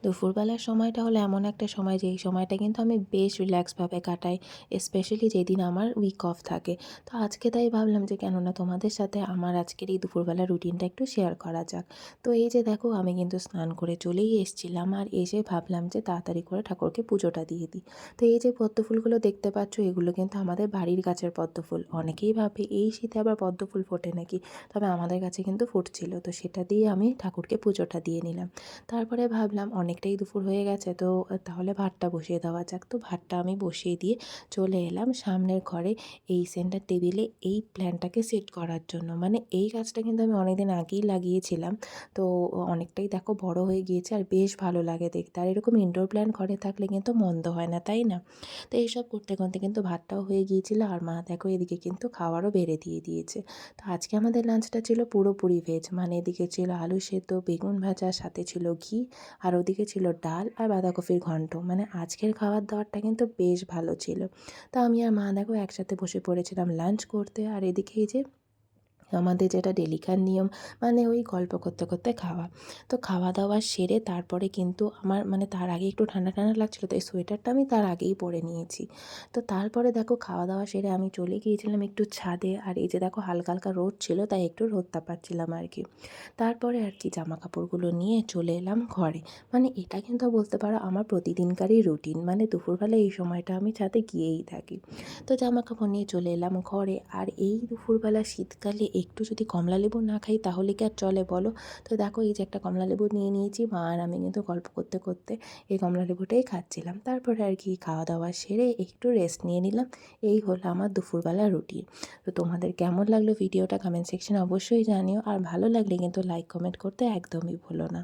দুপুরবেলার সময়টা হলো এমন একটা সময় যেই সময়টা কিন্তু আমি বেশ রিল্যাক্সভাবে কাটাই, স্পেশালি যেদিন আমার উইক অফ থাকে। তো আজকে তাই ভাবলাম যে কেন না তোমাদের সাথে আমার আজকের এই দুপুরবেলার রুটিনটা একটু শেয়ার করা যাক। তো এই যে দেখো আমি কিন্তু স্নান করে চলেই এসেছিলাম, আর এসে ভাবলাম যে তাড়াতাড়ি করে ঠাকুরকে পুজোটা দিয়ে দিই। তো এই যে পদ্ম ফুলগুলো দেখতে পাচ্ছ, এগুলো কিন্তু আমাদের বাড়ির গাছের পদ্ম ফুল। অনেকেই ভাবে এই শীতে আবার পদ্ম ফুল ফোটে নাকি, তবে আমাদের কাছে কিন্তু ফুটছিল। তো সেটা দিয়ে আমি ঠাকুরকে পুজোটা দিয়ে নিলাম। তারপরে ভাবলাম অনেকটাই দুপুর হয়ে গেছে, তো তাহলে ভাতটা বসিয়ে দেওয়া যাক। তো ভাতটা আমি বসিয়ে দিয়ে চলে এলাম সামনের ঘরে এই সেন্টার টেবিলে এই প্ল্যান্টটাকে সেট করার জন্য। মানে এই গাছটা কিন্তু আমি অনেকদিন আগেই লাগিয়েছিলাম। তো অনেকটাই দেখো বড় হয়ে গিয়েছে আর বেশ ভালো লাগে দেখতে। আর এরকম ইনডোর প্ল্যান্ট ঘরে থাকলে কিন্তু মন্দ হয় না, তাই না? তো এইসব করতে করতে কিন্তু ভাতটাও হয়ে গিয়েছিল, আর মা দেখো এদিকে কিন্তু খাওয়ারও বেড়ে দিয়ে দিয়েছে। তো আজকে আমাদের লাঞ্চটা ছিল পুরোপুরি ভেজ, মানে এদিকে ছিল আলু সেদ্ধ, বেগুন ভাজা, সাথে ছিল ঘি, আর ওদিকে ছিল ডাল আর বাঁধাকপির ঘন্ট। মানে আজকের খাবার দাবারটা কিন্তু বেশ ভালো ছিল। তো আমি আর মা দেখো একসাথে বসে পড়েছিলাম লাঞ্চ করতে, আর এদিকে এই যে আমাদের যেটা ডেলিকার নিয়ম, মানে ওই গল্প করতে করতে খাওয়া। তো খাওয়া দাওয়া সেরে তারপরে কিন্তু আমার মানে তার আগে একটু ঠান্ডা ঠান্ডা লাগছিলো, তাই সোয়েটারটা আমি তার আগেই পরে নিয়েছি। তো তারপরে দেখো খাওয়া দাওয়া সেরে আমি চলে গিয়েছিলাম একটু ছাদে, আর এই যে দেখো হালকা হালকা রোদ ছিল, তাই একটু রোদটা পাচ্ছিলাম আর কি। তারপরে আর কি জামা কাপড়গুলো নিয়ে চলে এলাম ঘরে। মানে এটা কিন্তু বলতে পারো আমার প্রতিদিনকারই রুটিন, মানে দুপুরবেলা এই সময়টা আমি ছাদে গিয়েই থাকি। তো জামা কাপড় নিয়ে চলে এলাম ঘরে। আর এই দুপুরবেলা শীতকালে একটু যদি কমলা লেবু না খাই তাহলে কি আর চলে বলো? তো দেখো এই যে একটা কমলা লেবু নিয়ে নিয়েছি, মা আর আমি কিন্তু গল্প করতে করতে এই কমলা লেবুটাই খাচ্ছিলাম। তারপরে আর কি খাওয়া দাওয়া সেরে একটু রেস্ট নিয়ে নিলাম। এই হলো আমার দুপুরবেলা রুটিন। তো তোমাদের কেমন লাগলো ভিডিওটা কমেন্ট সেকশনে অবশ্যই জানিও, আর ভালো লাগলে কিন্তু লাইক কমেন্ট করতে একদমই ভুলো না।